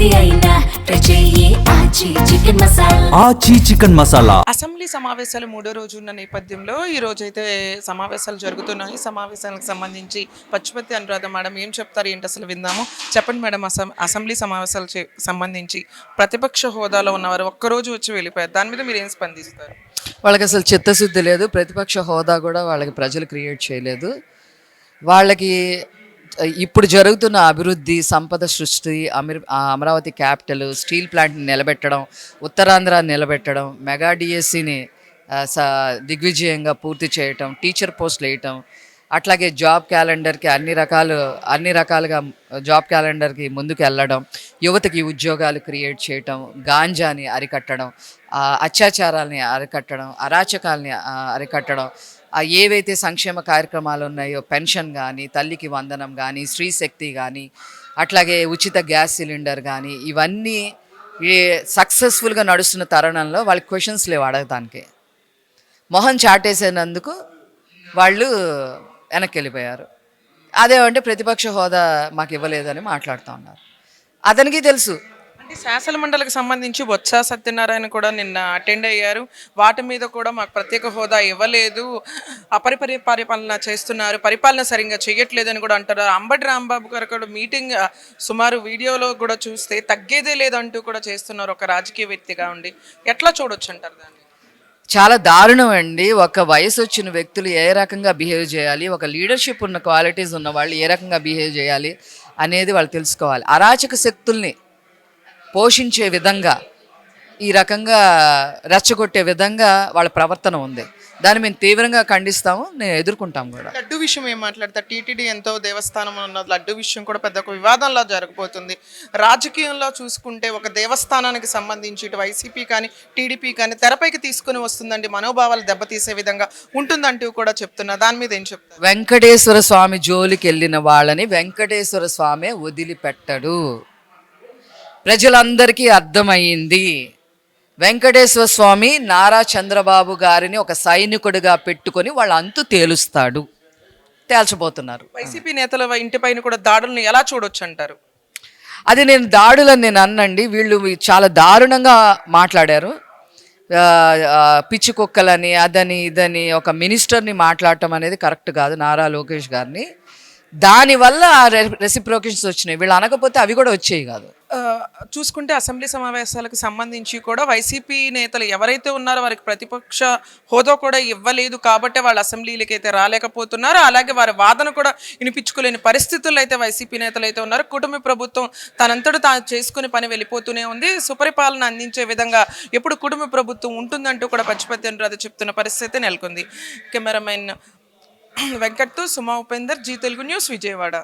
ఏది అయినా ట్రై చెయ్యి ఆచి చికెన్ మసాలా. ఆచి చికెన్ మసాలా. అసెంబ్లీ సమావేశాలు మూడో రోజు ఉన్న నేపథ్యంలో ఈ రోజైతే సమావేశాలు జరుగుతున్నాయి. సమావేశాలకు సంబంధించి పచ్చుపతి అనురాధ మేడం ఏం చెప్తారు ఏంటి అసలు విందాము. చెప్పండి మేడం, అసెంబ్లీ సమావేశాలు సంబంధించి ప్రతిపక్ష హోదాలో ఉన్నవారు ఒక్కరోజు వచ్చి వెళ్ళిపోయారు, దాని మీద మీరు ఏం స్పందిస్తారు? వాళ్ళకి అసలు చిత్తశుద్ధి లేదు. ప్రతిపక్ష హోదా కూడా వాళ్ళకి ప్రజలు క్రియేట్ చేయలేదు. వాళ్ళకి ఇప్పుడు జరుగుతున్న అభివృద్ధి, సంపద సృష్టి, అమరావతి క్యాపిటల్, స్టీల్ ప్లాంట్ని నిలబెట్టడం, ఉత్తరాంధ్ర నిలబెట్టడం, మెగా డిఎస్సిని దిగ్విజయంగా పూర్తి చేయటం, టీచర్ పోస్టులు వేయటం, అట్లాగే జాబ్ క్యాలెండర్కి అన్ని రకాలుగా జాబ్ క్యాలెండర్కి ముందుకు వెళ్ళడం, యువతకి ఉద్యోగాలు క్రియేట్ చేయటం, గాంజాని అరికట్టడం, అత్యాచారాలని అరికట్టడం, అరాచకాలని అరికట్టడం, ఏవైతే సంక్షేమ కార్యక్రమాలు ఉన్నాయో పెన్షన్ కానీ, తల్లికి వందనం కానీ, స్త్రీ శక్తి కానీ, అట్లాగే ఉచిత గ్యాస్ సిలిండర్ కానీ, ఇవన్నీ సక్సెస్ఫుల్గా నడుస్తున్న తరుణంలో వాళ్ళకి క్వశ్చన్స్ లేవు అడగటానికి. మొహం చాటేసేందుకు వాళ్ళు వెనక్కి వెళ్ళిపోయారు. అదేమంటే ప్రతిపక్ష హోదా మాకు ఇవ్వలేదని మాట్లాడుతూ ఉన్నారు. అతనికి తెలుసు. అంటే శాసన మండలికి సంబంధించి బొత్స సత్యనారాయణ కూడా నిన్న అటెండ్ అయ్యారు. వాటి మీద కూడా మాకు ప్రత్యేక హోదా ఇవ్వలేదు, పరిపాలన చేస్తున్నారు, పరిపాలన సరిగ్గా చేయట్లేదని కూడా అంటారు. అంబటి రాంబాబు గారు కూడా మీటింగ్ సుమారు వీడియోలో కూడా చూస్తే తగ్గేదే లేదంటూ కూడా చేస్తున్నారు ఒక రాజకీయ వ్యక్తిగా ఉండి. ఎట్లా చూడొచ్చు అంటారు దాన్ని? చాలా దారుణం అండి. ఒక వయసు వచ్చిన వ్యక్తులు ఏ రకంగా బిహేవ్ చేయాలి, ఒక లీడర్షిప్ ఉన్న క్వాలిటీస్ ఉన్న వాళ్ళు ఏ రకంగా బిహేవ్ చేయాలి అనేది వాళ్ళు తెలుసుకోవాలి. అరాచక శక్తుల్ని పోషించే విధంగా, ఈ రకంగా రెచ్చగొట్టే విధంగా వాళ్ళ ప్రవర్తన ఉంది. దాన్ని మేము తీవ్రంగా ఖండిస్తాము, నేను ఎదుర్కొంటాం కూడా. లడ్డు విషయం ఏం మాట్లాడతారు? టీటీడీ ఎంతో దేవస్థానం ఉన్న లడ్డు విషయం కూడా పెద్ద ఒక వివాదంలా జరగబోతుంది. రాజకీయంలో చూసుకుంటే ఒక దేవస్థానానికి సంబంధించి ఇటు వైసీపీ కానీ టీడీపీ కానీ తెరపైకి తీసుకుని వస్తుందండి, మనోభావాలు దెబ్బతీసే విధంగా ఉంటుందంటూ కూడా చెప్తున్నా. దాని మీద ఏం చెప్తారు? వెంకటేశ్వర స్వామి జోలికి వెళ్ళిన వాళ్ళని వెంకటేశ్వర స్వామి వదిలిపెట్టడు. ప్రజలందరికీ అర్థమయ్యింది. వెంకటేశ్వర స్వామి నారా చంద్రబాబు గారిని ఒక సైనికుడిగా పెట్టుకొని వాళ్ళ అంతు తేల్చబోతున్నారు. వైసీపీ నేతల ఇంటిపైన కూడా దాడులను ఎలా చూడొచ్చు అంటారు? అది నేను దాడులని నేను అన్నండి. వీళ్ళు చాలా దారుణంగా మాట్లాడారు. పిచ్చి కుక్కలని అదని ఇదని ఒక మినిస్టర్ని మాట్లాడటం అనేది కరెక్ట్ కాదు, నారా లోకేష్ గారిని. దానివల్ల రెసిప్రోకేషన్స్ వచ్చినాయి. వీళ్ళు అనకపోతే అవి కూడా వచ్చేవి కాదు. చూసుకుంటే అసెంబ్లీ సమావేశాలకు సంబంధించి కూడా వైసీపీ నేతలు ఎవరైతే ఉన్నారో వారికి ప్రతిపక్ష హోదా కూడా ఇవ్వలేదు కాబట్టి వాళ్ళు అసెంబ్లీలకి అయితే రాలేకపోతున్నారు. అలాగే వారి వాదన కూడా వినిపించుకోలేని పరిస్థితుల్లో అయితే వైసీపీ నేతలు అయితే ఉన్నారు. కుటుంబ ప్రభుత్వం తనంతట తాను చేసుకుని పని వెళ్ళిపోతూనే ఉంది. సుపరిపాలన అందించే విధంగా ఎప్పుడు కుటుంబ ప్రభుత్వం ఉంటుందంటూ కూడా పచ్చుపతి అనురాధ చెప్తున్న పరిస్థితి నెలకొంది. కెమెరామెన్ వెంకట్తో సుమా ఉపేందర్, జీ తెలుగు న్యూస్, విజయవాడ.